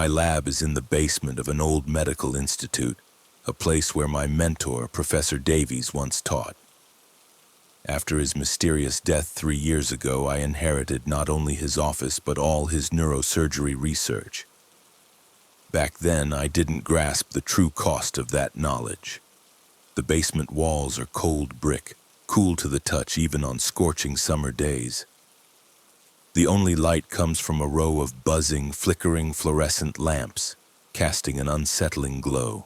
My lab is in the basement of an old medical institute, a place where my mentor, Professor Davies, once taught. After his mysterious death 3 years ago, I inherited not only his office but all his neurosurgery research. Back then, I didn't grasp the true cost of that knowledge. The basement walls are cold brick, cool to the touch even on scorching summer days. The only light comes from a row of buzzing, flickering fluorescent lamps, casting an unsettling glow.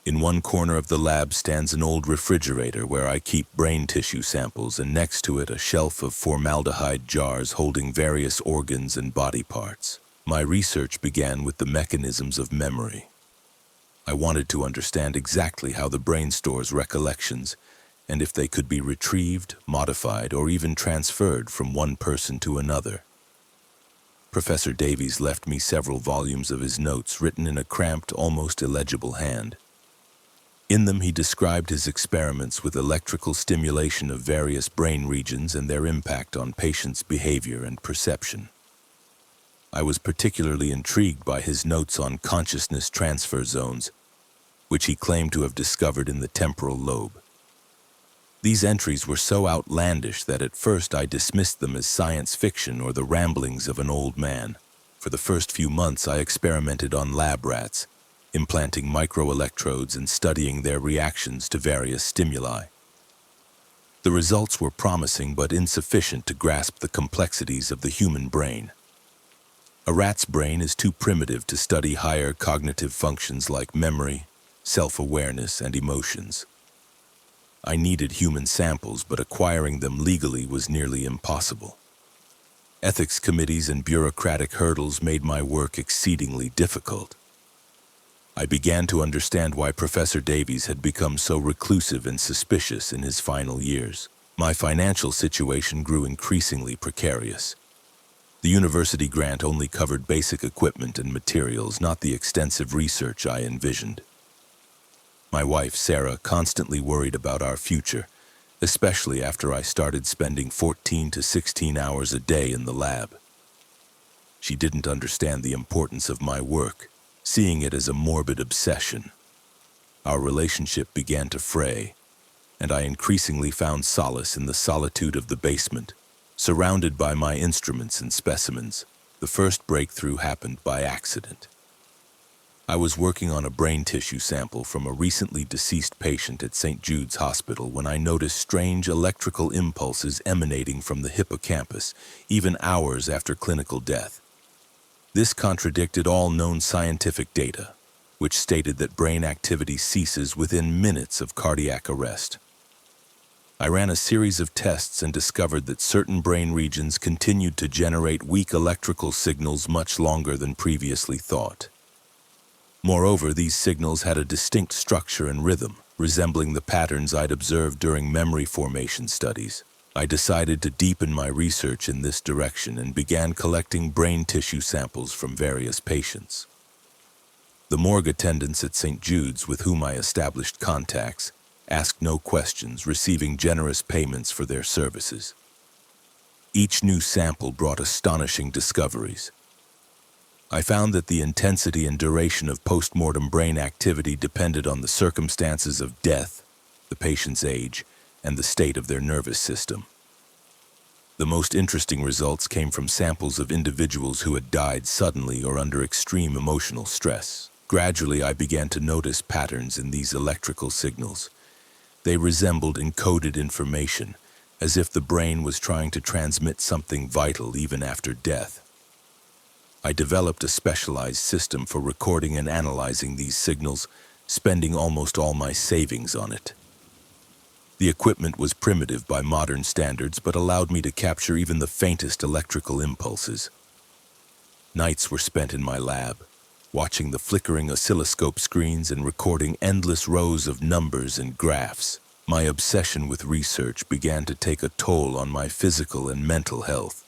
In one corner of the lab stands an old refrigerator where I keep brain tissue samples, and next to it a shelf of formaldehyde jars holding various organs and body parts. My research began with the mechanisms of memory. I wanted to understand exactly how the brain stores recollections, and if they could be retrieved, modified, or even transferred from one person to another. Professor Davies left me several volumes of his notes written in a cramped, almost illegible hand. In them, he described his experiments with electrical stimulation of various brain regions and their impact on patients' behavior and perception. I was particularly intrigued by his notes on consciousness transfer zones, which he claimed to have discovered in the temporal lobe. These entries were so outlandish that at first I dismissed them as science fiction or the ramblings of an old man. For the first few months, I experimented on lab rats, implanting microelectrodes and studying their reactions to various stimuli. The results were promising but insufficient to grasp the complexities of the human brain. A rat's brain is too primitive to study higher cognitive functions like memory, self-awareness, and emotions. I needed human samples, but acquiring them legally was nearly impossible. Ethics committees and bureaucratic hurdles made my work exceedingly difficult. I began to understand why Professor Davies had become so reclusive and suspicious in his final years. My financial situation grew increasingly precarious. The university grant only covered basic equipment and materials, not the extensive research I envisioned. My wife, Sarah, constantly worried about our future, especially after I started spending 14 to 16 hours a day in the lab. She didn't understand the importance of my work, seeing it as a morbid obsession. Our relationship began to fray, and I increasingly found solace in the solitude of the basement, surrounded by my instruments and specimens. The first breakthrough happened by accident. I was working on a brain tissue sample from a recently deceased patient at St. Jude's Hospital when I noticed strange electrical impulses emanating from the hippocampus, even hours after clinical death. This contradicted all known scientific data, which stated that brain activity ceases within minutes of cardiac arrest. I ran a series of tests and discovered that certain brain regions continued to generate weak electrical signals much longer than previously thought. Moreover, these signals had a distinct structure and rhythm, resembling the patterns I'd observed during memory formation studies. I decided to deepen my research in this direction and began collecting brain tissue samples from various patients. The morgue attendants at St. Jude's, with whom I established contacts, asked no questions, receiving generous payments for their services. Each new sample brought astonishing discoveries. I found that the intensity and duration of post-mortem brain activity depended on the circumstances of death, the patient's age, and the state of their nervous system. The most interesting results came from samples of individuals who had died suddenly or under extreme emotional stress. Gradually, I began to notice patterns in these electrical signals. They resembled encoded information, as if the brain was trying to transmit something vital even after death. I developed a specialized system for recording and analyzing these signals, spending almost all my savings on it. The equipment was primitive by modern standards, but allowed me to capture even the faintest electrical impulses. Nights were spent in my lab, watching the flickering oscilloscope screens and recording endless rows of numbers and graphs. My obsession with research began to take a toll on my physical and mental health.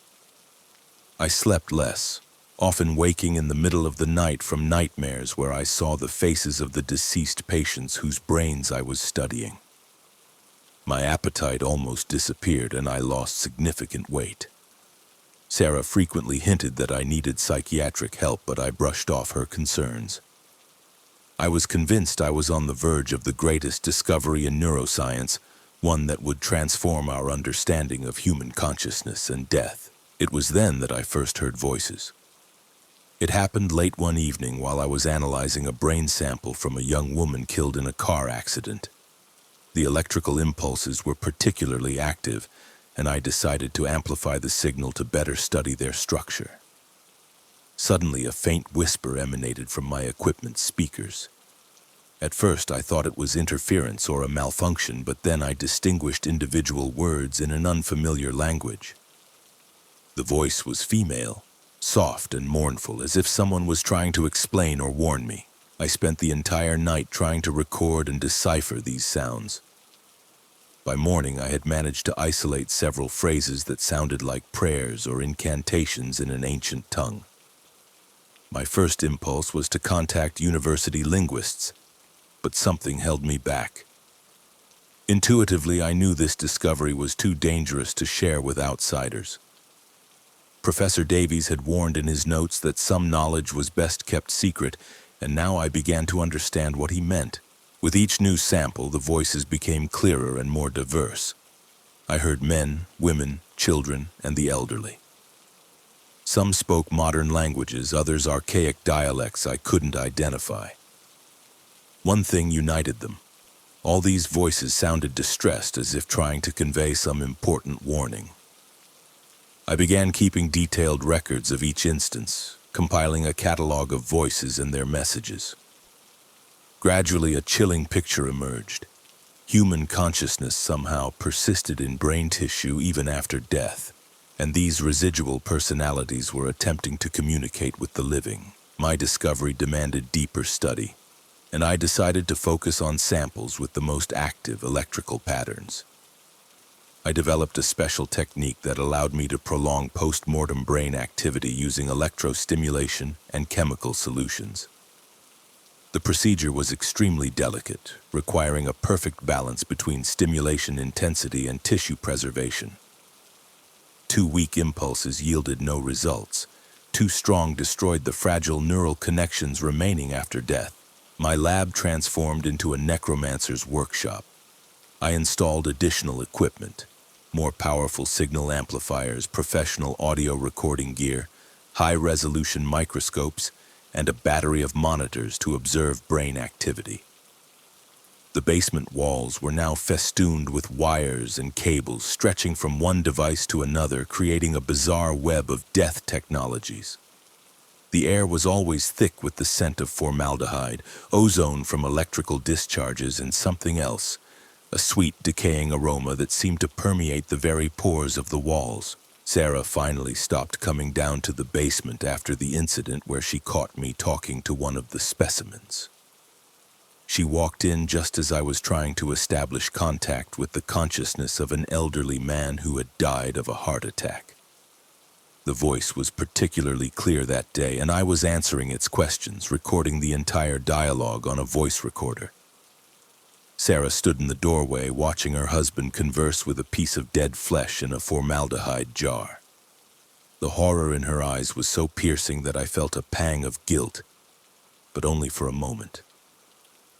I slept less, often waking in the middle of the night from nightmares where I saw the faces of the deceased patients whose brains I was studying. My appetite almost disappeared and I lost significant weight. Sarah frequently hinted that I needed psychiatric help, but I brushed off her concerns. I was convinced I was on the verge of the greatest discovery in neuroscience, one that would transform our understanding of human consciousness and death. It was then that I first heard voices. It happened late one evening while I was analyzing a brain sample from a young woman killed in a car accident. The electrical impulses were particularly active, and I decided to amplify the signal to better study their structure. Suddenly, a faint whisper emanated from my equipment's speakers. At first, I thought it was interference or a malfunction, but then I distinguished individual words in an unfamiliar language. The voice was female, soft and mournful, as if someone was trying to explain or warn me. I spent the entire night trying to record and decipher these sounds. By morning, I had managed to isolate several phrases that sounded like prayers or incantations in an ancient tongue. My first impulse was to contact university linguists, but something held me back. Intuitively, I knew this discovery was too dangerous to share with outsiders. Professor Davies had warned in his notes that some knowledge was best kept secret, and now I began to understand what he meant. With each new sample, the voices became clearer and more diverse. I heard men, women, children, and the elderly. Some spoke modern languages, others archaic dialects I couldn't identify. One thing united them. All these voices sounded distressed, as if trying to convey some important warning. I began keeping detailed records of each instance, compiling a catalog of voices and their messages. Gradually, a chilling picture emerged. Human consciousness somehow persisted in brain tissue even after death, and these residual personalities were attempting to communicate with the living. My discovery demanded deeper study, and I decided to focus on samples with the most active electrical patterns. I developed a special technique that allowed me to prolong post-mortem brain activity using electrostimulation and chemical solutions. The procedure was extremely delicate, requiring a perfect balance between stimulation intensity and tissue preservation. 2 weak impulses yielded no results. 2 strong destroyed the fragile neural connections remaining after death. My lab transformed into a necromancer's workshop. I installed additional equipment, more powerful signal amplifiers, professional audio recording gear, high-resolution microscopes, and a battery of monitors to observe brain activity. The basement walls were now festooned with wires and cables stretching from one device to another, creating a bizarre web of death technologies. The air was always thick with the scent of formaldehyde, ozone from electrical discharges, and something else, a sweet, decaying aroma that seemed to permeate the very pores of the walls. Sarah finally stopped coming down to the basement after the incident where she caught me talking to one of the specimens. She walked in just as I was trying to establish contact with the consciousness of an elderly man who had died of a heart attack. The voice was particularly clear that day, and I was answering its questions, recording the entire dialogue on a voice recorder. Sarah stood in the doorway, watching her husband converse with a piece of dead flesh in a formaldehyde jar. The horror in her eyes was so piercing that I felt a pang of guilt, but only for a moment.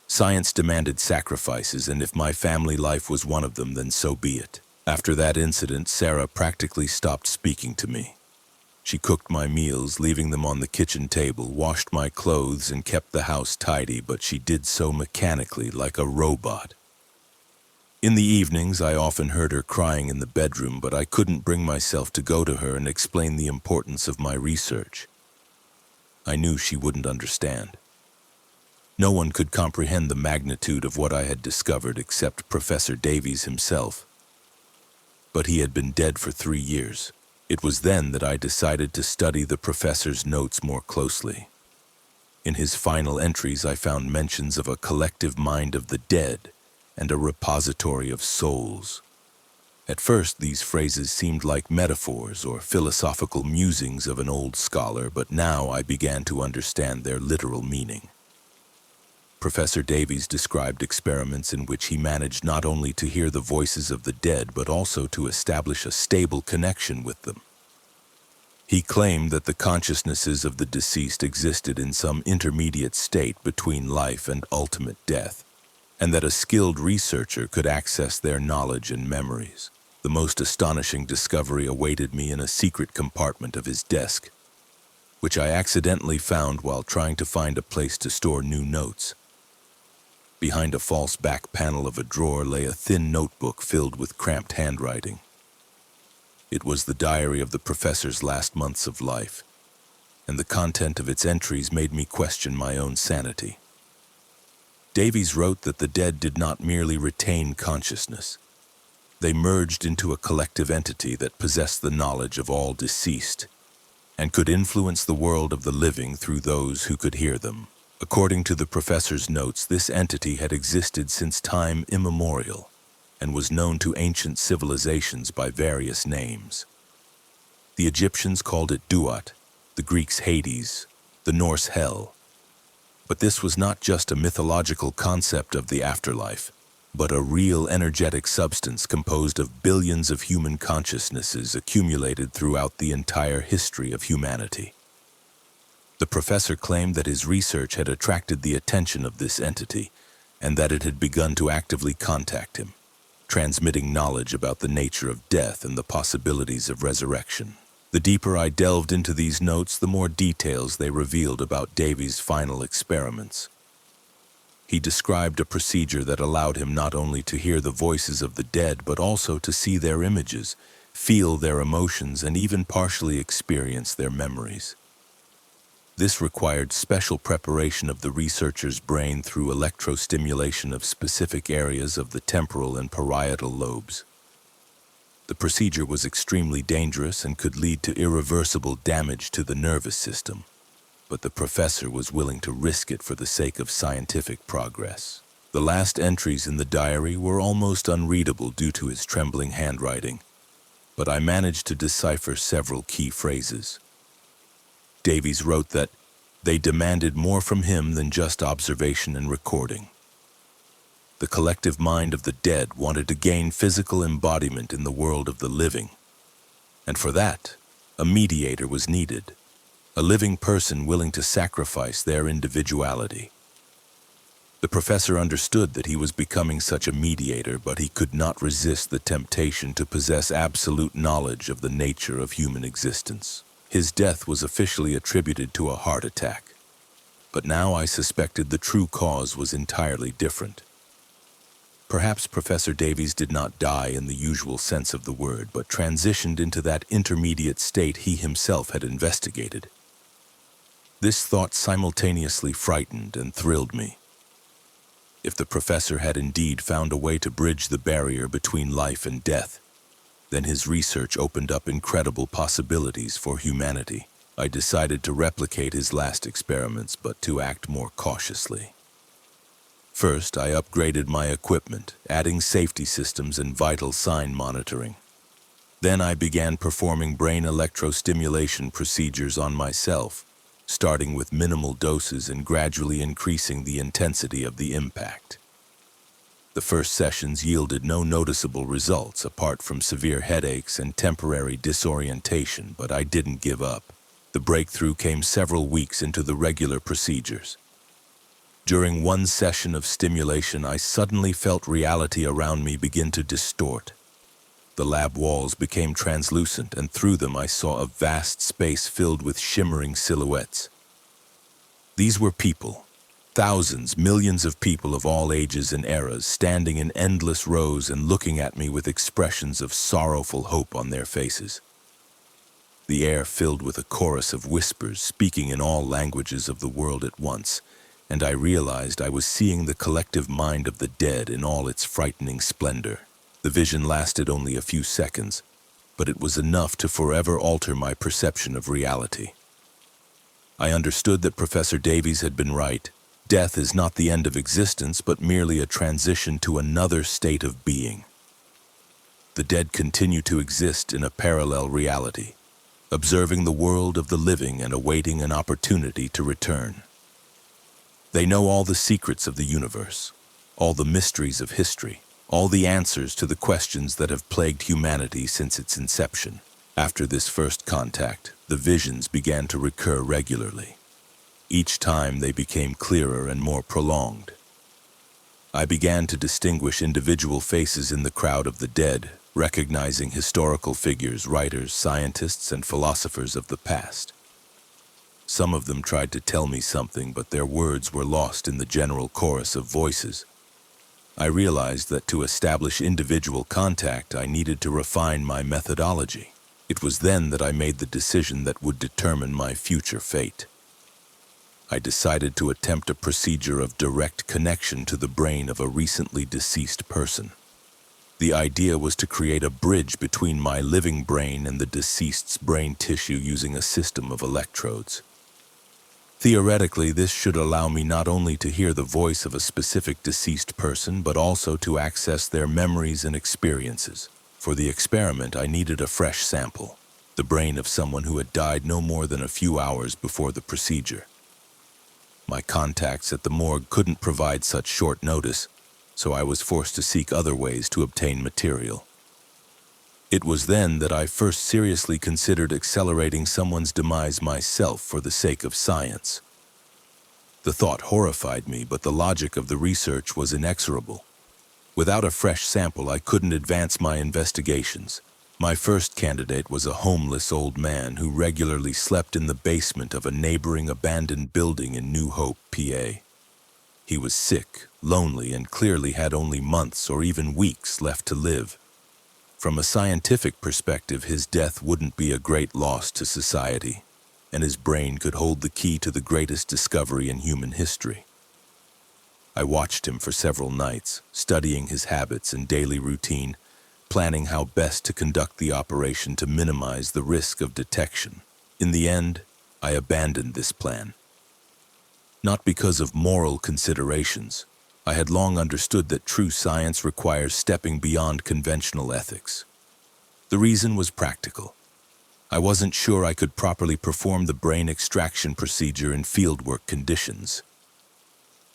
Science demanded sacrifices, and if my family life was one of them, then so be it. After that incident, Sarah practically stopped speaking to me. She cooked my meals, leaving them on the kitchen table, washed my clothes, and kept the house tidy, but she did so mechanically, like a robot. In the evenings, I often heard her crying in the bedroom, but I couldn't bring myself to go to her and explain the importance of my research. I knew she wouldn't understand. No one could comprehend the magnitude of what I had discovered except Professor Davies himself. But he had been dead for 3 years. It was then that I decided to study the professor's notes more closely. In his final entries, I found mentions of a collective mind of the dead and a repository of souls. At first, these phrases seemed like metaphors or philosophical musings of an old scholar, but now I began to understand their literal meaning. Professor Davies described experiments in which he managed not only to hear the voices of the dead, but also to establish a stable connection with them. He claimed that the consciousnesses of the deceased existed in some intermediate state between life and ultimate death, and that a skilled researcher could access their knowledge and memories. The most astonishing discovery awaited me in a secret compartment of his desk, which I accidentally found while trying to find a place to store new notes. Behind a false back panel of a drawer lay a thin notebook filled with cramped handwriting. It was the diary of the professor's last months of life, and the content of its entries made me question my own sanity. Davies wrote that the dead did not merely retain consciousness. They merged into a collective entity that possessed the knowledge of all deceased and could influence the world of the living through those who could hear them. According to the professor's notes, this entity had existed since time immemorial and was known to ancient civilizations by various names. The Egyptians called it Duat, the Greeks Hades, the Norse Hell. But this was not just a mythological concept of the afterlife, but a real energetic substance composed of billions of human consciousnesses accumulated throughout the entire history of humanity. The professor claimed that his research had attracted the attention of this entity and that it had begun to actively contact him, transmitting knowledge about the nature of death and the possibilities of resurrection. The deeper I delved into these notes, the more details they revealed about Davies' final experiments. He described a procedure that allowed him not only to hear the voices of the dead, but also to see their images, feel their emotions, and even partially experience their memories. This required special preparation of the researcher's brain through electrostimulation of specific areas of the temporal and parietal lobes. The procedure was extremely dangerous and could lead to irreversible damage to the nervous system, but the professor was willing to risk it for the sake of scientific progress. The last entries in the diary were almost unreadable due to his trembling handwriting, but I managed to decipher several key phrases. Davies wrote that they demanded more from him than just observation and recording. The collective mind of the dead wanted to gain physical embodiment in the world of the living, and for that, a mediator was needed, a living person willing to sacrifice their individuality. The professor understood that he was becoming such a mediator, but he could not resist the temptation to possess absolute knowledge of the nature of human existence. His death was officially attributed to a heart attack, but now I suspected the true cause was entirely different. Perhaps Professor Davies did not die in the usual sense of the word, but transitioned into that intermediate state he himself had investigated. This thought simultaneously frightened and thrilled me. If the professor had indeed found a way to bridge the barrier between life and death, then his research opened up incredible possibilities for humanity. I decided to replicate his last experiments, but to act more cautiously. First, I upgraded my equipment, adding safety systems and vital sign monitoring. Then I began performing brain electrostimulation procedures on myself, starting with minimal doses and gradually increasing the intensity of the impact. The first sessions yielded no noticeable results apart from severe headaches and temporary disorientation, but I didn't give up. The breakthrough came several weeks into the regular procedures. During one session of stimulation, I suddenly felt reality around me begin to distort. The lab walls became translucent, and through them I saw a vast space filled with shimmering silhouettes. These were people. Thousands, millions of people of all ages and eras, standing in endless rows and looking at me with expressions of sorrowful hope on their faces. The air filled with a chorus of whispers, speaking in all languages of the world at once, and I realized I was seeing the collective mind of the dead in all its frightening splendor. The vision lasted only a few seconds, but it was enough to forever alter my perception of reality. I understood that Professor Davies had been right. Death is not the end of existence, but merely a transition to another state of being. The dead continue to exist in a parallel reality, observing the world of the living and awaiting an opportunity to return. They know all the secrets of the universe, all the mysteries of history, all the answers to the questions that have plagued humanity since its inception. After this first contact, the visions began to recur regularly. Each time they became clearer and more prolonged. I began to distinguish individual faces in the crowd of the dead, recognizing historical figures, writers, scientists, and philosophers of the past. Some of them tried to tell me something, but their words were lost in the general chorus of voices. I realized that to establish individual contact, I needed to refine my methodology. It was then that I made the decision that would determine my future fate. I decided to attempt a procedure of direct connection to the brain of a recently deceased person. The idea was to create a bridge between my living brain and the deceased's brain tissue using a system of electrodes. Theoretically, this should allow me not only to hear the voice of a specific deceased person, but also to access their memories and experiences. For the experiment, I needed a fresh sample, the brain of someone who had died no more than a few hours before the procedure. My contacts at the morgue couldn't provide such short notice, so I was forced to seek other ways to obtain material. It was then that I first seriously considered accelerating someone's demise myself for the sake of science. The thought horrified me, but the logic of the research was inexorable. Without a fresh sample, I couldn't advance my investigations. My first candidate was a homeless old man who regularly slept in the basement of a neighboring abandoned building in New Hope, PA. He was sick, lonely, and clearly had only months or even weeks left to live. From a scientific perspective, his death wouldn't be a great loss to society, and his brain could hold the key to the greatest discovery in human history. I watched him for several nights, studying his habits and daily routine, planning how best to conduct the operation to minimize the risk of detection. In the end, I abandoned this plan. Not because of moral considerations. I had long understood that true science requires stepping beyond conventional ethics. The reason was practical. I wasn't sure I could properly perform the brain extraction procedure in fieldwork conditions.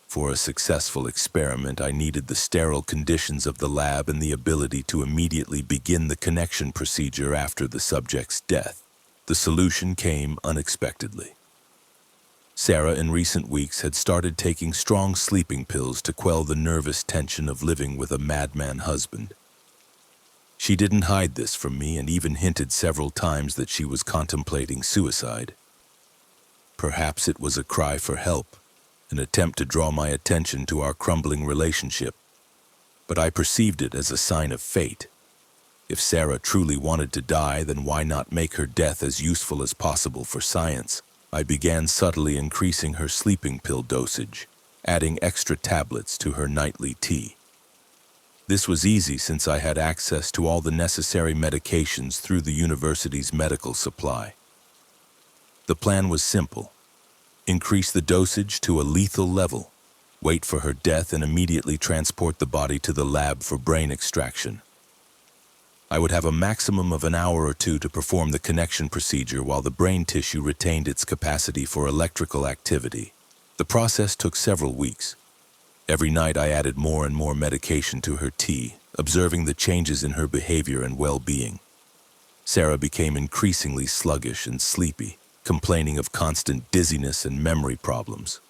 For a successful experiment, I needed the sterile conditions of the lab and the ability to immediately begin the connection procedure after the subject's death. The solution came unexpectedly. Sarah, in recent weeks, had started taking strong sleeping pills to quell the nervous tension of living with a madman husband. She didn't hide this from me and even hinted several times that she was contemplating suicide. Perhaps it was a cry for help, an attempt to draw my attention to our crumbling relationship, but I perceived it as a sign of fate. If Sarah truly wanted to die, then why not make her death as useful as possible for science? I began subtly increasing her sleeping pill dosage, adding extra tablets to her nightly tea. This was easy since I had access to all the necessary medications through the university's medical supply. The plan was simple. Increase the dosage to a lethal level, wait for her death, and immediately transport the body to the lab for brain extraction. I would have a maximum of an hour or two to perform the connection procedure while the brain tissue retained its capacity for electrical activity. The process took several weeks. Every night I added more and more medication to her tea, observing the changes in her behavior and well-being. Sarah became increasingly sluggish and sleepy, complaining of constant dizziness and memory problems.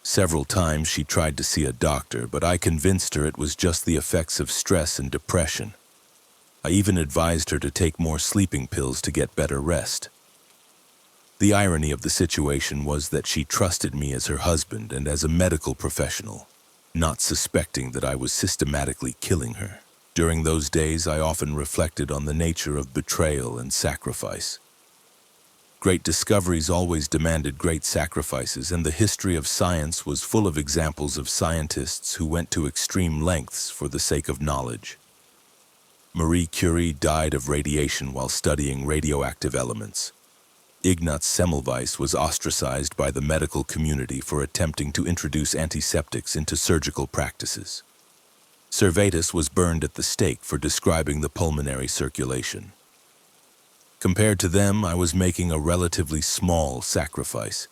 Several times she tried to see a doctor, but I convinced her it was just the effects of stress and depression. I even advised her to take more sleeping pills to get better rest. The irony of the situation was that she trusted me as her husband and as a medical professional, not suspecting that I was systematically killing her. During those days, I often reflected on the nature of betrayal and sacrifice. Great discoveries always demanded great sacrifices, and the history of science was full of examples of scientists who went to extreme lengths for the sake of knowledge. Marie Curie died of radiation while studying radioactive elements. Ignaz Semmelweis was ostracized by the medical community for attempting to introduce antiseptics into surgical practices. Servetus was burned at the stake for describing the pulmonary circulation. Compared to them, I was making a relatively small sacrifice,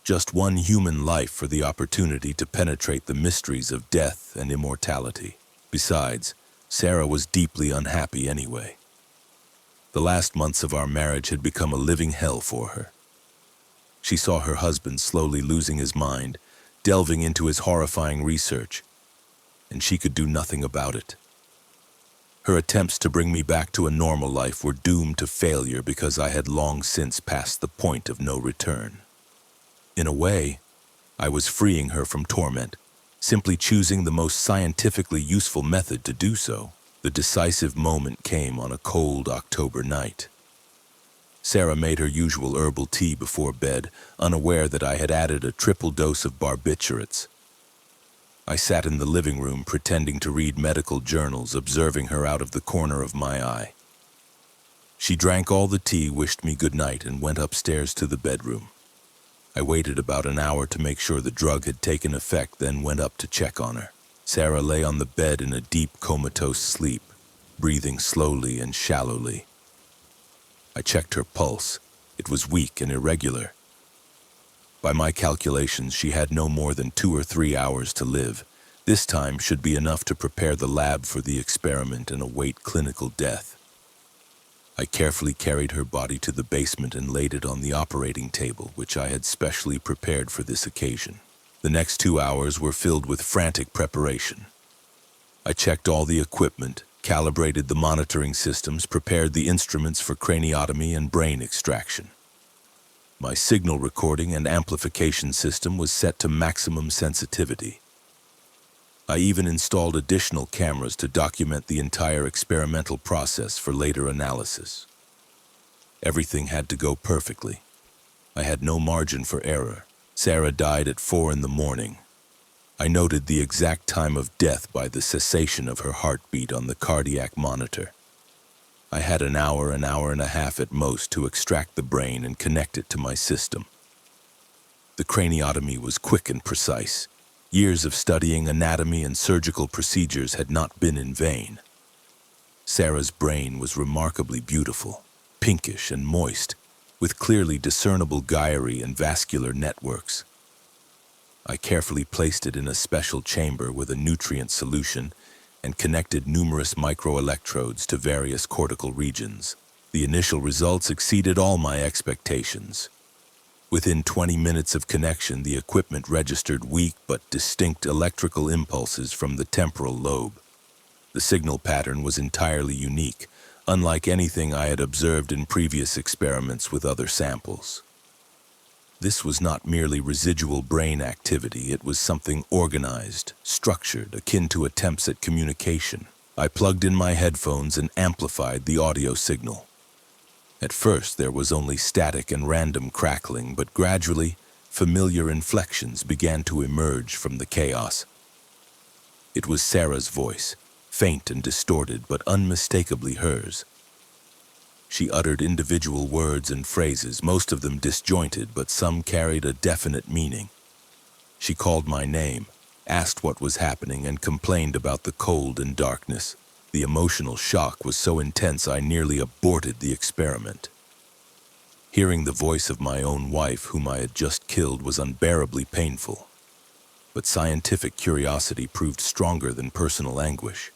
just one human life for the opportunity to penetrate the mysteries of death and immortality. Besides, Sarah was deeply unhappy anyway. The last months of our marriage had become a living hell for her. She saw her husband slowly losing his mind, delving into his horrifying research, and she could do nothing about it. Her attempts to bring me back to a normal life were doomed to failure because I had long since passed the point of no return. In a way, I was freeing her from torment, simply choosing the most scientifically useful method to do so. The decisive moment came on a cold October night. Sarah made her usual herbal tea before bed, unaware that I had added a triple dose of barbiturates. I sat in the living room pretending to read medical journals, observing her out of the corner of my eye. She drank all the tea, wished me good night, and went upstairs to the bedroom. I waited about an hour to make sure the drug had taken effect, then went up to check on her. Sarah lay on the bed in a deep comatose sleep, breathing slowly and shallowly. I checked her pulse. It was weak and irregular. By my calculations, she had no more than 2 or 3 hours to live. This time should be enough to prepare the lab for the experiment and await clinical death. I carefully carried her body to the basement and laid it on the operating table, which I had specially prepared for this occasion. The next 2 hours were filled with frantic preparation. I checked all the equipment, calibrated the monitoring systems, prepared the instruments for craniotomy and brain extraction. My signal recording and amplification system was set to maximum sensitivity. I even installed additional cameras to document the entire experimental process for later analysis. Everything had to go perfectly. I had no margin for error. Sarah died at 4 in the morning. I noted the exact time of death by the cessation of her heartbeat on the cardiac monitor. I had an hour and a half at most to extract the brain and connect it to my system. The craniotomy was quick and precise. Years of studying anatomy and surgical procedures had not been in vain. Sarah's brain was remarkably beautiful, pinkish and moist, with clearly discernible gyri and vascular networks. I carefully placed it in a special chamber with a nutrient solution and connected numerous microelectrodes to various cortical regions. The initial results exceeded all my expectations. Within 20 minutes of connection, the equipment registered weak but distinct electrical impulses from the temporal lobe. The signal pattern was entirely unique, unlike anything I had observed in previous experiments with other samples. This was not merely residual brain activity, it was something organized, structured, akin to attempts at communication. I plugged in my headphones and amplified the audio signal. At first, there was only static and random crackling, but gradually, familiar inflections began to emerge from the chaos. It was Sarah's voice, faint and distorted, but unmistakably hers. She uttered individual words and phrases, most of them disjointed, but some carried a definite meaning. She called my name, asked what was happening, and complained about the cold and darkness. The emotional shock was so intense I nearly aborted the experiment. Hearing the voice of my own wife, whom I had just killed, was unbearably painful. But scientific curiosity proved stronger than personal anguish.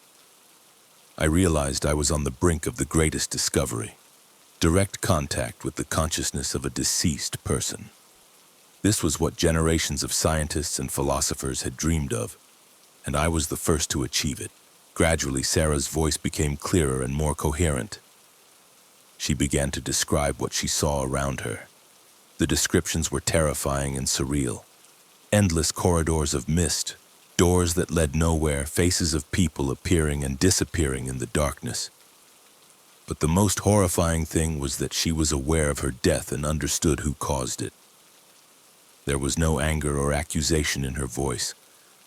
I realized I was on the brink of the greatest discovery. Direct contact with the consciousness of a deceased person. This was what generations of scientists and philosophers had dreamed of, and I was the first to achieve it. Gradually, Sarah's voice became clearer and more coherent. She began to describe what she saw around her. The descriptions were terrifying and surreal. Endless corridors of mist, doors that led nowhere, faces of people appearing and disappearing in the darkness. But the most horrifying thing was that she was aware of her death and understood who caused it. There was no anger or accusation in her voice,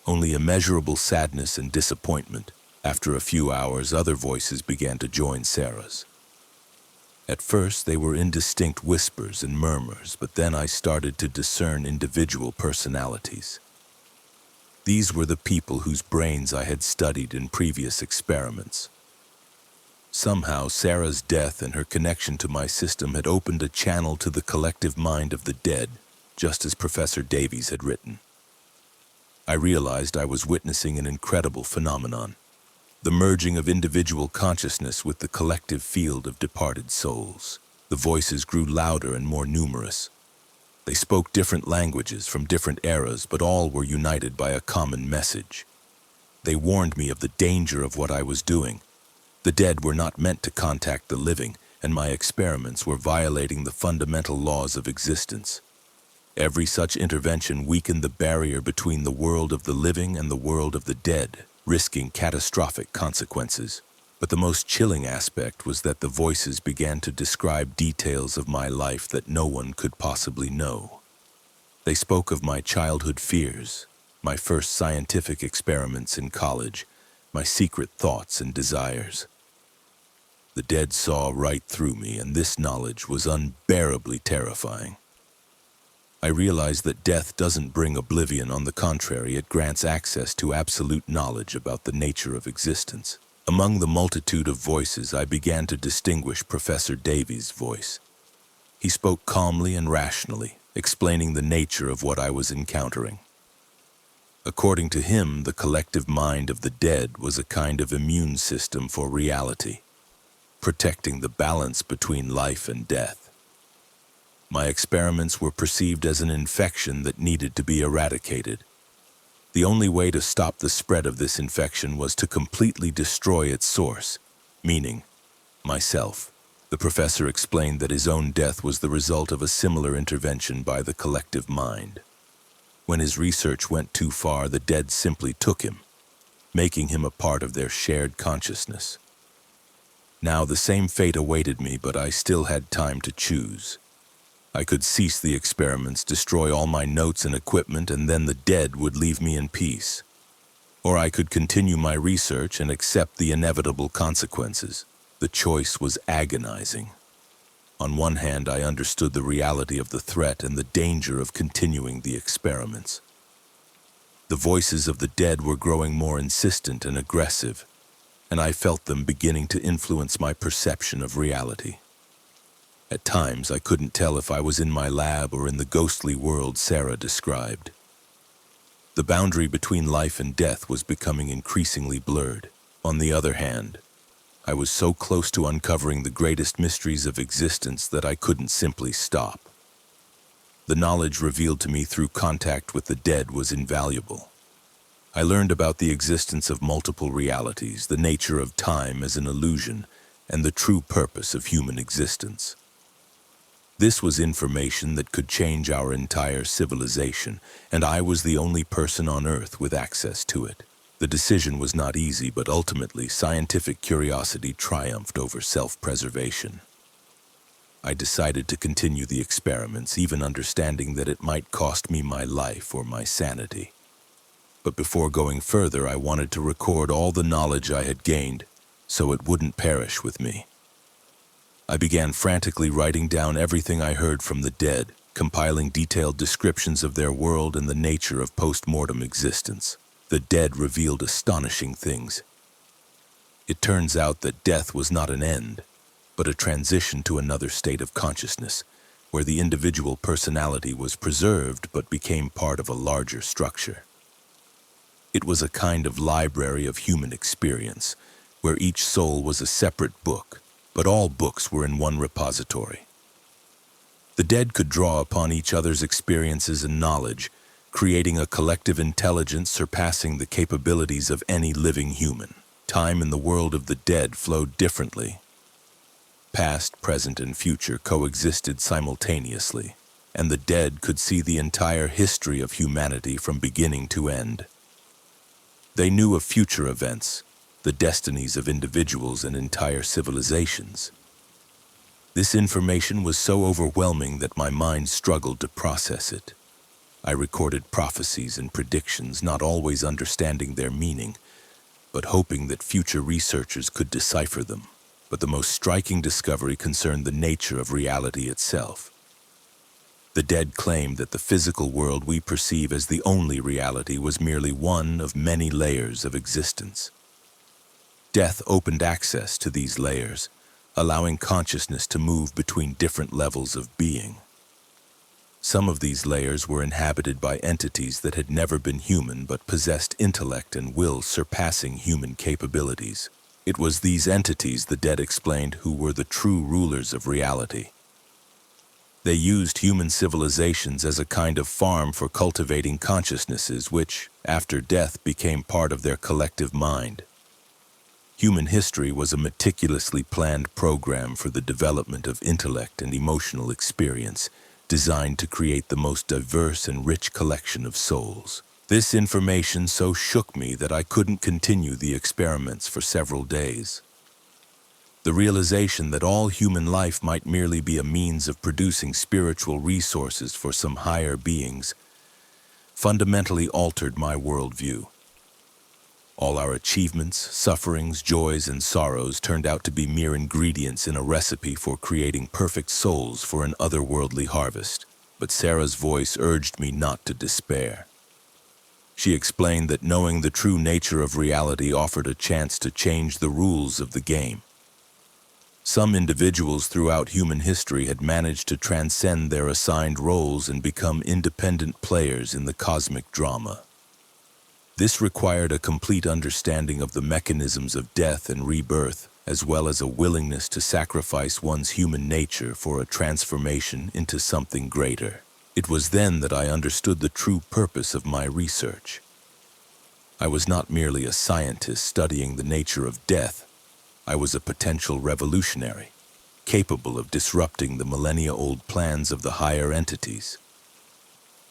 only immeasurable sadness and disappointment. After a few hours, other voices began to join Sarah's. At first, they were indistinct whispers and murmurs, but then I started to discern individual personalities. These were the people whose brains I had studied in previous experiments. Somehow, Sarah's death and her connection to my system had opened a channel to the collective mind of the dead, just as Professor Davies had written. I realized I was witnessing an incredible phenomenon. the merging of individual consciousness with the collective field of departed souls. The voices grew louder and more numerous. They spoke different languages from different eras, but all were united by a common message. They warned me of the danger of what I was doing. The dead were not meant to contact the living, and my experiments were violating the fundamental laws of existence. Every such intervention weakened the barrier between the world of the living and the world of the dead, risking catastrophic consequences. But the most chilling aspect was that the voices began to describe details of my life that no one could possibly know. They spoke of my childhood fears, my first scientific experiments in college, my secret thoughts and desires. The dead saw right through me, and this knowledge was unbearably terrifying. I realized that death doesn't bring oblivion. On the contrary, it grants access to absolute knowledge about the nature of existence. Among the multitude of voices, I began to distinguish Professor Davies' voice. He spoke calmly and rationally, explaining the nature of what I was encountering. According to him, the collective mind of the dead was a kind of immune system for reality, protecting the balance between life and death. My experiments were perceived as an infection that needed to be eradicated. The only way to stop the spread of this infection was to completely destroy its source, meaning myself. The professor explained that his own death was the result of a similar intervention by the collective mind. When his research went too far, the dead simply took him, making him a part of their shared consciousness. Now the same fate awaited me, but I still had time to choose. I could cease the experiments, destroy all my notes and equipment, and then the dead would leave me in peace. Or I could continue my research and accept the inevitable consequences. The choice was agonizing. On one hand, I understood the reality of the threat and the danger of continuing the experiments. The voices of the dead were growing more insistent and aggressive, and I felt them beginning to influence my perception of reality. At times, I couldn't tell if I was in my lab or in the ghostly world Sarah described. The boundary between life and death was becoming increasingly blurred. On the other hand, I was so close to uncovering the greatest mysteries of existence that I couldn't simply stop. The knowledge revealed to me through contact with the dead was invaluable. I learned about the existence of multiple realities, the nature of time as an illusion, and the true purpose of human existence. This was information that could change our entire civilization, and I was the only person on Earth with access to it. The decision was not easy, but ultimately scientific curiosity triumphed over self-preservation. I decided to continue the experiments, even understanding that it might cost me my life or my sanity. But before going further, I wanted to record all the knowledge I had gained, so it wouldn't perish with me. I began frantically writing down everything I heard from the dead, compiling detailed descriptions of their world and the nature of post-mortem existence. The dead revealed astonishing things. It turns out that death was not an end, but a transition to another state of consciousness, where the individual personality was preserved but became part of a larger structure. It was a kind of library of human experience, where each soul was a separate book, but all books were in one repository. The dead could draw upon each other's experiences and knowledge, creating a collective intelligence surpassing the capabilities of any living human. Time in the world of the dead flowed differently. Past, present, and future coexisted simultaneously, and the dead could see the entire history of humanity from beginning to end. They knew of future events, the destinies of individuals and entire civilizations. This information was so overwhelming that my mind struggled to process it. I recorded prophecies and predictions, not always understanding their meaning, but hoping that future researchers could decipher them. But the most striking discovery concerned the nature of reality itself. The dead claimed that the physical world we perceive as the only reality was merely one of many layers of existence. Death opened access to these layers, allowing consciousness to move between different levels of being. Some of these layers were inhabited by entities that had never been human but possessed intellect and will surpassing human capabilities. It was these entities, the dead explained, who were the true rulers of reality. They used human civilizations as a kind of farm for cultivating consciousnesses which, after death, became part of their collective mind. Human history was a meticulously planned program for the development of intellect and emotional experience, designed to create the most diverse and rich collection of souls. This information so shook me that I couldn't continue the experiments for several days. The realization that all human life might merely be a means of producing spiritual resources for some higher beings fundamentally altered my worldview. All our achievements, sufferings, joys, and sorrows turned out to be mere ingredients in a recipe for creating perfect souls for an otherworldly harvest. But Sarah's voice urged me not to despair. She explained that knowing the true nature of reality offered a chance to change the rules of the game. Some individuals throughout human history had managed to transcend their assigned roles and become independent players in the cosmic drama. This required a complete understanding of the mechanisms of death and rebirth, as well as a willingness to sacrifice one's human nature for a transformation into something greater. It was then that I understood the true purpose of my research. I was not merely a scientist studying the nature of death. I was a potential revolutionary, capable of disrupting the millennia-old plans of the higher entities.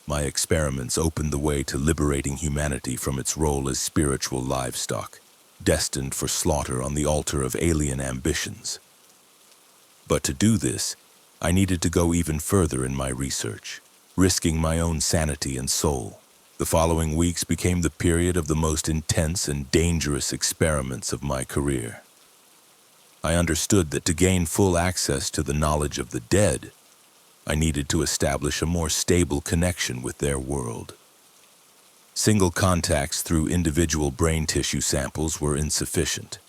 My experiments opened the way to liberating humanity from its role as spiritual livestock, destined for slaughter on the altar of alien ambitions. But to do this, I needed to go even further in my research, risking my own sanity and soul. The following weeks became the period of the most intense and dangerous experiments of my career. I understood that to gain full access to the knowledge of the dead, I needed to establish a more stable connection with their world. Single contacts through individual brain tissue samples were insufficient.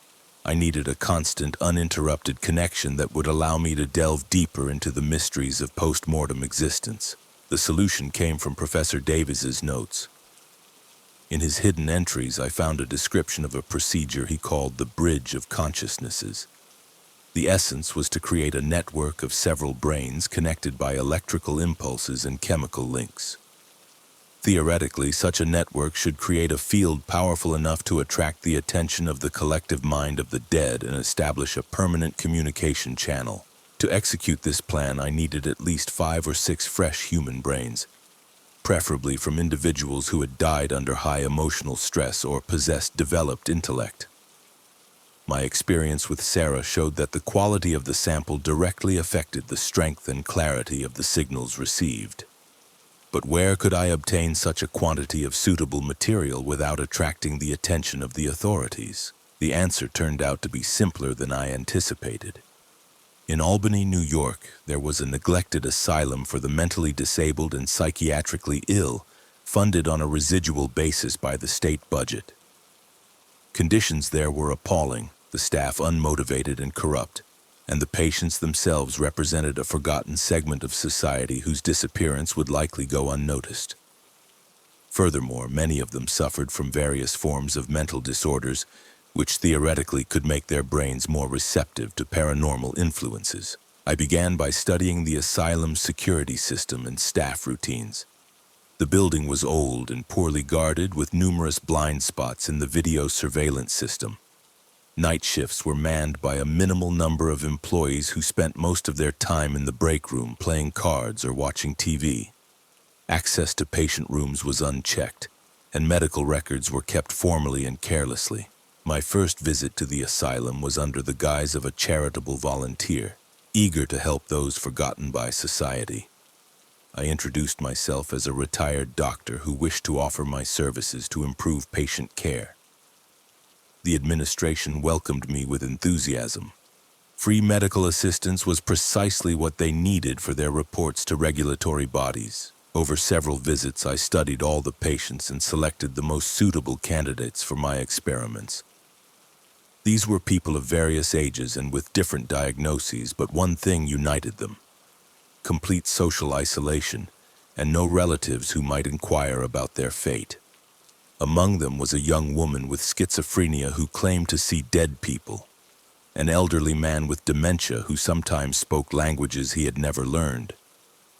I needed a constant, uninterrupted connection that would allow me to delve deeper into the mysteries of post-mortem existence. The solution came from Professor Davies's notes. In his hidden entries, I found a description of a procedure he called the Bridge of Consciousnesses. The essence was to create a network of several brains connected by electrical impulses and chemical links. Theoretically, such a network should create a field powerful enough to attract the attention of the collective mind of the dead and establish a permanent communication channel. To execute this plan, I needed at least 5 or 6 fresh human brains, preferably from individuals who had died under high emotional stress or possessed developed intellect. My experience with Sarah showed that the quality of the sample directly affected the strength and clarity of the signals received. But where could I obtain such a quantity of suitable material without attracting the attention of the authorities? The answer turned out to be simpler than I anticipated. In Albany, New York, there was a neglected asylum for the mentally disabled and psychiatrically ill, funded on a residual basis by the state budget. Conditions there were appalling, the staff unmotivated and corrupt, and the patients themselves represented a forgotten segment of society whose disappearance would likely go unnoticed. Furthermore, many of them suffered from various forms of mental disorders, which theoretically could make their brains more receptive to paranormal influences. I began by studying the asylum's security system and staff routines. The building was old and poorly guarded, with numerous blind spots in the video surveillance system. Night shifts were manned by a minimal number of employees who spent most of their time in the break room playing cards or watching TV. Access to patient rooms was unchecked, and medical records were kept formally and carelessly. My first visit to the asylum was under the guise of a charitable volunteer, eager to help those forgotten by society. I introduced myself as a retired doctor who wished to offer my services to improve patient care. The administration welcomed me with enthusiasm. Free medical assistance was precisely what they needed for their reports to regulatory bodies. Over several visits, I studied all the patients and selected the most suitable candidates for my experiments. These were people of various ages and with different diagnoses, but one thing united them: complete social isolation and no relatives who might inquire about their fate. Among them was a young woman with schizophrenia who claimed to see dead people, an elderly man with dementia who sometimes spoke languages he had never learned,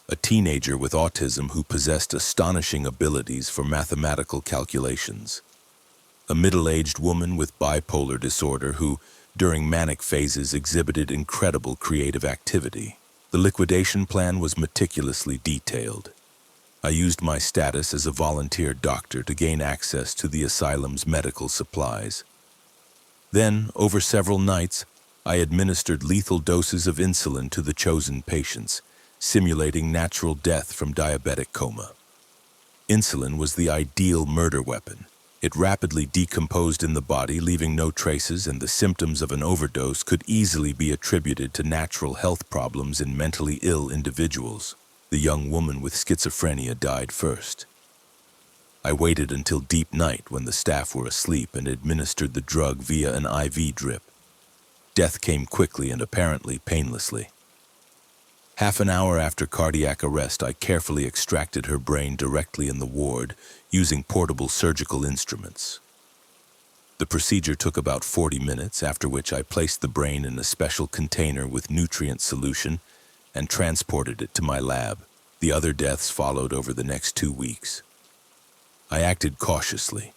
a teenager with autism who possessed astonishing abilities for mathematical calculations, a middle-aged woman with bipolar disorder who, during manic phases, exhibited incredible creative activity. The liquidation plan was meticulously detailed. I used my status as a volunteer doctor to gain access to the asylum's medical supplies. Then, over several nights, I administered lethal doses of insulin to the chosen patients, simulating natural death from diabetic coma. Insulin was the ideal murder weapon. It rapidly decomposed in the body, leaving no traces, and the symptoms of an overdose could easily be attributed to natural health problems in mentally ill individuals. The young woman with schizophrenia died first. I waited until deep night when the staff were asleep and administered the drug via an IV drip. Death came quickly and apparently painlessly. Half an hour after cardiac arrest, I carefully extracted her brain directly in the ward using portable surgical instruments. The procedure took about 40 minutes, after which I placed the brain in a special container with nutrient solution and transported it to my lab. The other deaths followed over the next 2 weeks. I acted cautiously,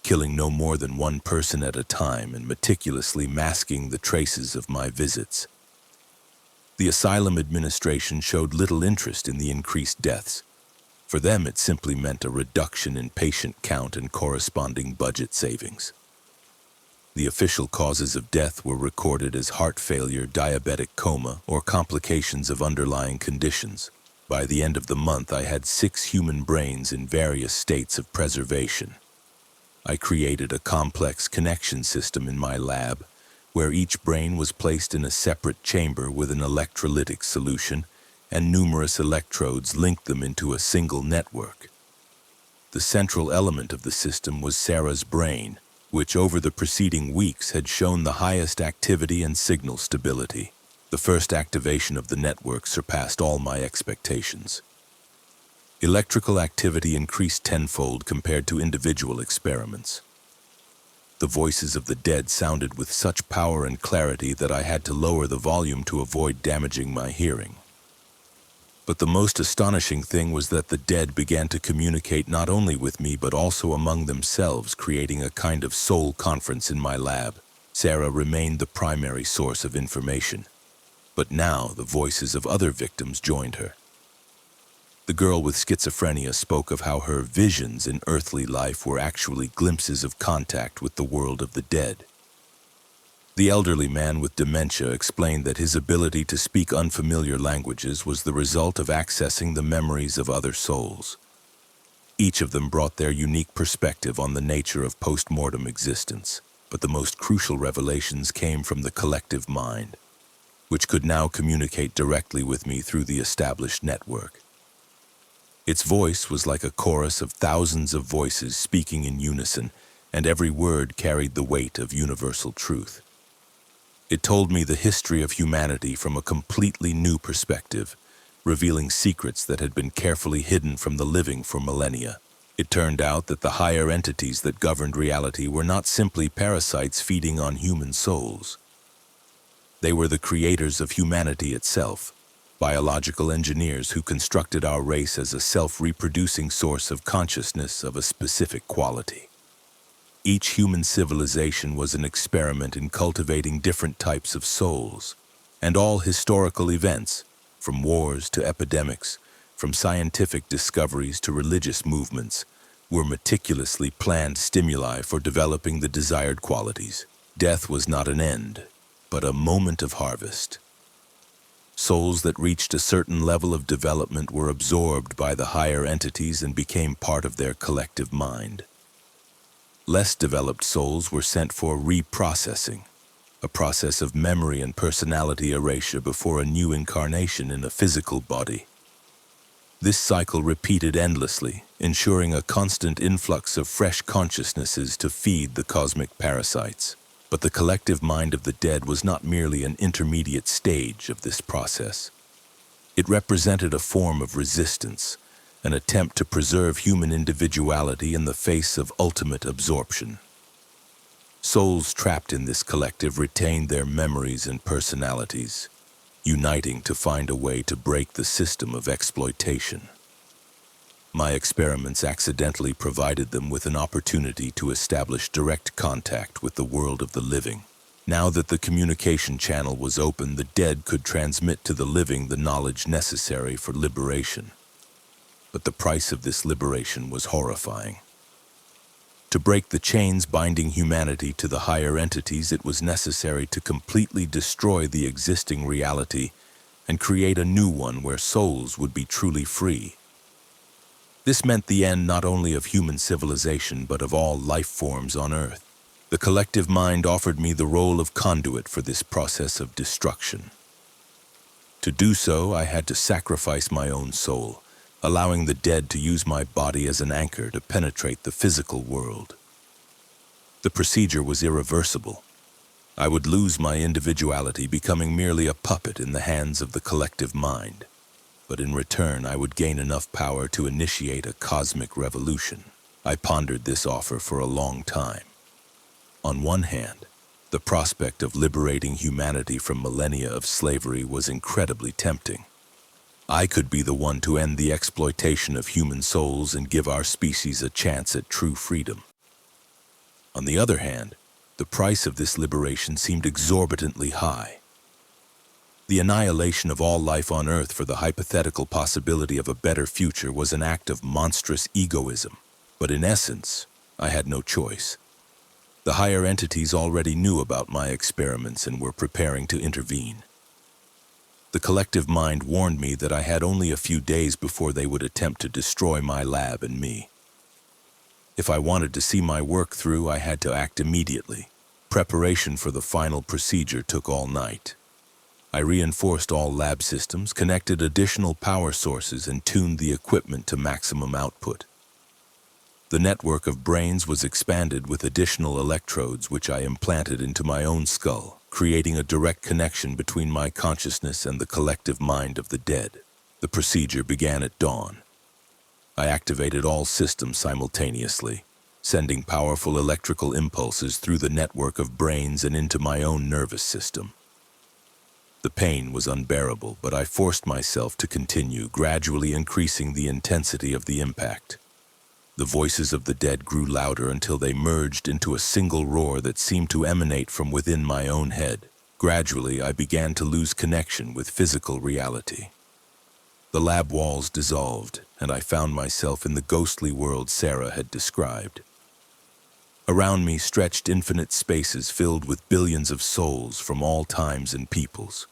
killing no more than one person at a time and meticulously masking the traces of my visits. The asylum administration showed little interest in the increased deaths. For them, it simply meant a reduction in patient count and corresponding budget savings. The official causes of death were recorded as heart failure, diabetic coma, or complications of underlying conditions. By the end of the month, I had 6 human brains in various states of preservation. I created a complex connection system in my lab, where each brain was placed in a separate chamber with an electrolytic solution, and numerous electrodes linked them into a single network. The central element of the system was Sarah's brain, which over the preceding weeks had shown the highest activity and signal stability. The first activation of the network surpassed all my expectations. Electrical activity increased tenfold compared to individual experiments. The voices of the dead sounded with such power and clarity that I had to lower the volume to avoid damaging my hearing. But the most astonishing thing was that the dead began to communicate not only with me but also among themselves, creating a kind of soul conference in my lab. Sarah remained the primary source of information, but now the voices of other victims joined her. The girl with schizophrenia spoke of how her visions in earthly life were actually glimpses of contact with the world of the dead. The elderly man with dementia explained that his ability to speak unfamiliar languages was the result of accessing the memories of other souls. Each of them brought their unique perspective on the nature of post-mortem existence, but the most crucial revelations came from the collective mind, which could now communicate directly with me through the established network. Its voice was like a chorus of thousands of voices speaking in unison, and every word carried the weight of universal truth. It told me the history of humanity from a completely new perspective, revealing secrets that had been carefully hidden from the living for millennia. It turned out that the higher entities that governed reality were not simply parasites feeding on human souls. They were the creators of humanity itself, biological engineers who constructed our race as a self-reproducing source of consciousness of a specific quality. Each human civilization was an experiment in cultivating different types of souls, and all historical events, from wars to epidemics, from scientific discoveries to religious movements, were meticulously planned stimuli for developing the desired qualities. Death was not an end, but a moment of harvest. Souls that reached a certain level of development were absorbed by the higher entities and became part of their collective mind. Less developed souls were sent for reprocessing, a process of memory and personality erasure before a new incarnation in a physical body. This cycle repeated endlessly, ensuring a constant influx of fresh consciousnesses to feed the cosmic parasites. But the collective mind of the dead was not merely an intermediate stage of this process. It represented a form of resistance, an attempt to preserve human individuality in the face of ultimate absorption. Souls trapped in this collective retained their memories and personalities, uniting to find a way to break the system of exploitation. My experiments accidentally provided them with an opportunity to establish direct contact with the world of the living. Now that the communication channel was open, the dead could transmit to the living the knowledge necessary for liberation. But the price of this liberation was horrifying. To break the chains binding humanity to the higher entities, it was necessary to completely destroy the existing reality and create a new one where souls would be truly free. This meant the end not only of human civilization, but of all life forms on Earth. The collective mind offered me the role of conduit for this process of destruction. To do so, I had to sacrifice my own soul, allowing the dead to use my body as an anchor to penetrate the physical world. The procedure was irreversible. I would lose my individuality, becoming merely a puppet in the hands of the collective mind. But in return, I would gain enough power to initiate a cosmic revolution. I pondered this offer for a long time. On one hand, the prospect of liberating humanity from millennia of slavery was incredibly tempting. I could be the one to end the exploitation of human souls and give our species a chance at true freedom. On the other hand, the price of this liberation seemed exorbitantly high. The annihilation of all life on Earth for the hypothetical possibility of a better future was an act of monstrous egoism. But in essence, I had no choice. The higher entities already knew about my experiments and were preparing to intervene. The collective mind warned me that I had only a few days before they would attempt to destroy my lab and me. If I wanted to see my work through, I had to act immediately. Preparation for the final procedure took all night. I reinforced all lab systems, connected additional power sources, and tuned the equipment to maximum output. The network of brains was expanded with additional electrodes which I implanted into my own skull, creating a direct connection between my consciousness and the collective mind of the dead. The procedure began at dawn. I activated all systems simultaneously, sending powerful electrical impulses through the network of brains and into my own nervous system. The pain was unbearable, but I forced myself to continue, gradually increasing the intensity of the impact. The voices of the dead grew louder until they merged into a single roar that seemed to emanate from within my own head. Gradually, I began to lose connection with physical reality. The lab walls dissolved, and I found myself in the ghostly world Sarah had described. Around me stretched infinite spaces filled with billions of souls from all times and peoples.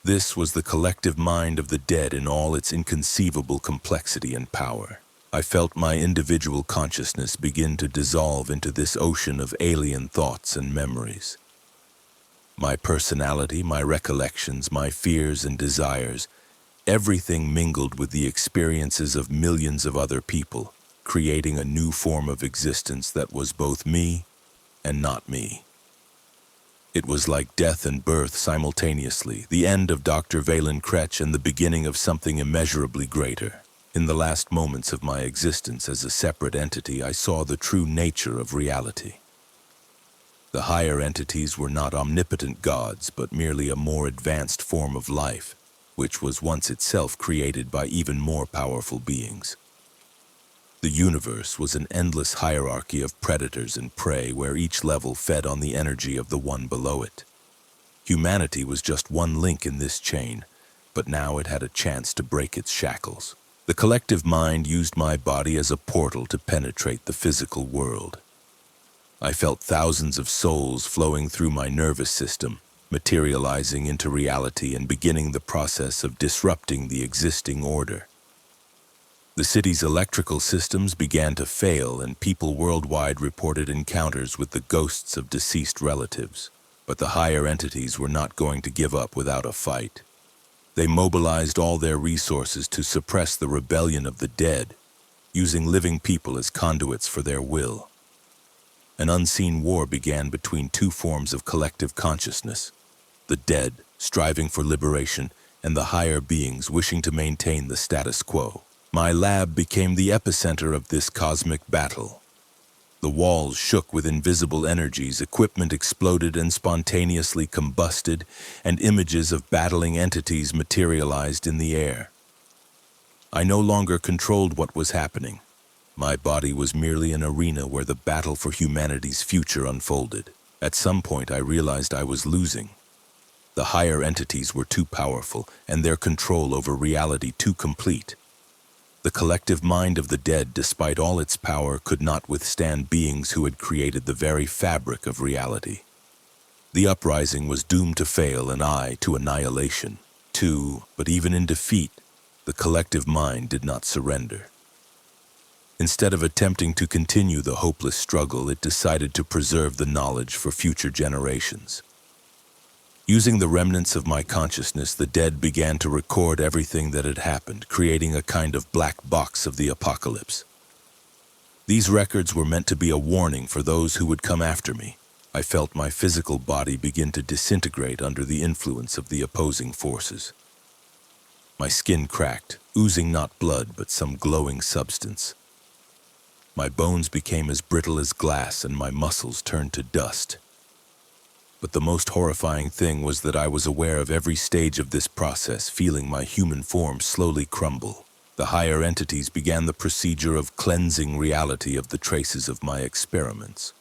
This was the collective mind of the dead in all its inconceivable complexity and power. I felt my individual consciousness begin to dissolve into this ocean of alien thoughts and memories. My personality, my recollections, my fears and desires, everything mingled with the experiences of millions of other people, creating a new form of existence that was both me and not me. It was like death and birth simultaneously, the end of Dr. Valen Kretsch and the beginning of something immeasurably greater. In the last moments of my existence as a separate entity, I saw the true nature of reality. The higher entities were not omnipotent gods, but merely a more advanced form of life, which was once itself created by even more powerful beings. The universe was an endless hierarchy of predators and prey where each level fed on the energy of the one below it. Humanity was just one link in this chain, but now it had a chance to break its shackles. The collective mind used my body as a portal to penetrate the physical world. I felt thousands of souls flowing through my nervous system, materializing into reality and beginning the process of disrupting the existing order. The city's electrical systems began to fail, and people worldwide reported encounters with the ghosts of deceased relatives. But the higher entities were not going to give up without a fight. They mobilized all their resources to suppress the rebellion of the dead, using living people as conduits for their will. An unseen war began between two forms of collective consciousness: the dead, striving for liberation, and the higher beings wishing to maintain the status quo. My lab became the epicenter of this cosmic battle. The walls shook with invisible energies, equipment exploded and spontaneously combusted, and images of battling entities materialized in the air. I no longer controlled what was happening. My body was merely an arena where the battle for humanity's future unfolded. At some point, I realized I was losing. The higher entities were too powerful, and their control over reality too complete. The collective mind of the dead, despite all its power, could not withstand beings who had created the very fabric of reality. The uprising was doomed to fail and I to annihilation. But even in defeat, the collective mind did not surrender. Instead of attempting to continue the hopeless struggle, it decided to preserve the knowledge for future generations. Using the remnants of my consciousness, the dead began to record everything that had happened, creating a kind of black box of the apocalypse. These records were meant to be a warning for those who would come after me. I felt my physical body begin to disintegrate under the influence of the opposing forces. My skin cracked, oozing not blood but some glowing substance. My bones became as brittle as glass and my muscles turned to dust. But the most horrifying thing was that I was aware of every stage of this process, feeling my human form slowly crumble. The higher entities began the procedure of cleansing reality of the traces of my experiments.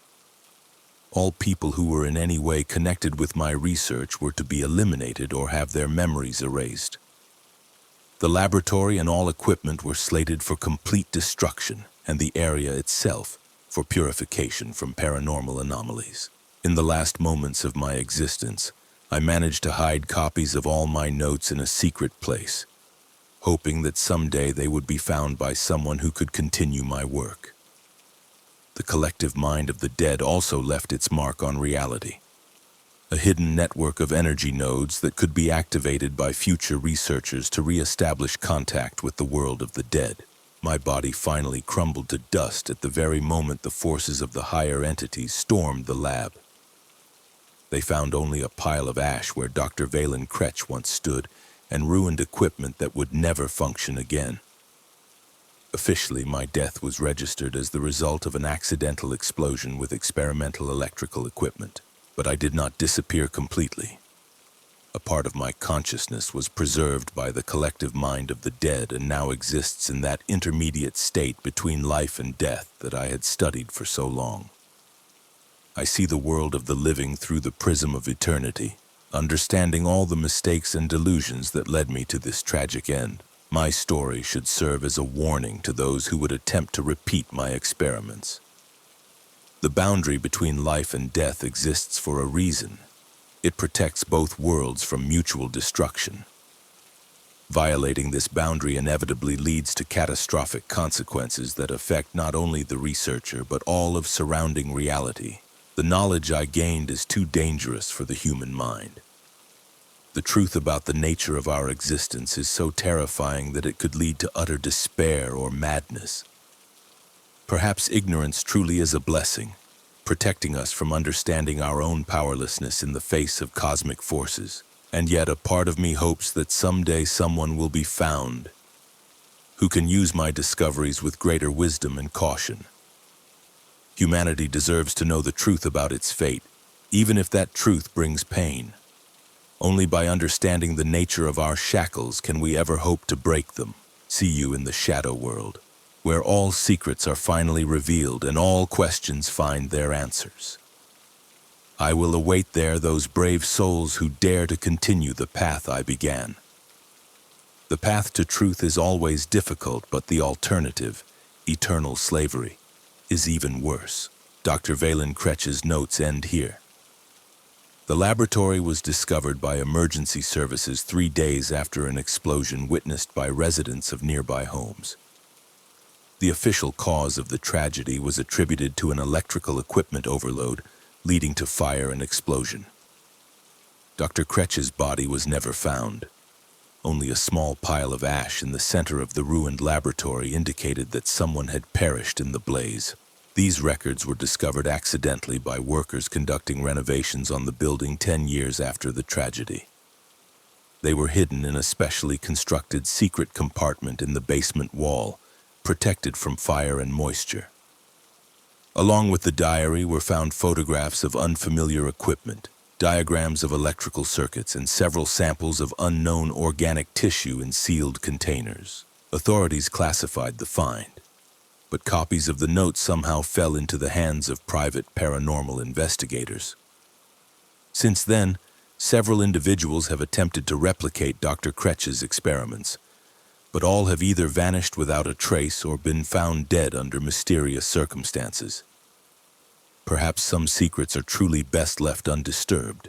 All people who were in any way connected with my research were to be eliminated or have their memories erased. The laboratory and all equipment were slated for complete destruction, and the area itself for purification from paranormal anomalies. In the last moments of my existence, I managed to hide copies of all my notes in a secret place, hoping that someday they would be found by someone who could continue my work. The collective mind of the dead also left its mark on reality, a hidden network of energy nodes that could be activated by future researchers to re-establish contact with the world of the dead. My body finally crumbled to dust at the very moment the forces of the higher entities stormed the lab. They found only a pile of ash where Dr. Valen Kretsch once stood and ruined equipment that would never function again. Officially, my death was registered as the result of an accidental explosion with experimental electrical equipment, but I did not disappear completely. A part of my consciousness was preserved by the collective mind of the dead and now exists in that intermediate state between life and death that I had studied for so long. I see the world of the living through the prism of eternity, understanding all the mistakes and delusions that led me to this tragic end. My story should serve as a warning to those who would attempt to repeat my experiments. The boundary between life and death exists for a reason. It protects both worlds from mutual destruction. Violating this boundary inevitably leads to catastrophic consequences that affect not only the researcher but all of surrounding reality. The knowledge I gained is too dangerous for the human mind. The truth about the nature of our existence is so terrifying that it could lead to utter despair or madness. Perhaps ignorance truly is a blessing, protecting us from understanding our own powerlessness in the face of cosmic forces. And yet a part of me hopes that someday someone will be found who can use my discoveries with greater wisdom and caution. Humanity deserves to know the truth about its fate, even if that truth brings pain. Only by understanding the nature of our shackles can we ever hope to break them. See you in the shadow world, where all secrets are finally revealed and all questions find their answers. I will await there those brave souls who dare to continue the path I began. The path to truth is always difficult, but the alternative, eternal slavery, is even worse. Dr. Valen Kretsch's notes end here. The laboratory was discovered by emergency services 3 days after an explosion witnessed by residents of nearby homes. The official cause of the tragedy was attributed to an electrical equipment overload, leading to fire and explosion. Dr. Kretsch's body was never found. Only a small pile of ash in the center of the ruined laboratory indicated that someone had perished in the blaze. These records were discovered accidentally by workers conducting renovations on the building 10 years after the tragedy. They were hidden in a specially constructed secret compartment in the basement wall, protected from fire and moisture. Along with the diary were found photographs of unfamiliar equipment, diagrams of electrical circuits, and several samples of unknown organic tissue in sealed containers. Authorities classified the find, but copies of the notes somehow fell into the hands of private paranormal investigators. Since then, several individuals have attempted to replicate Dr. Kretsch's experiments, but all have either vanished without a trace or been found dead under mysterious circumstances. Perhaps some secrets are truly best left undisturbed.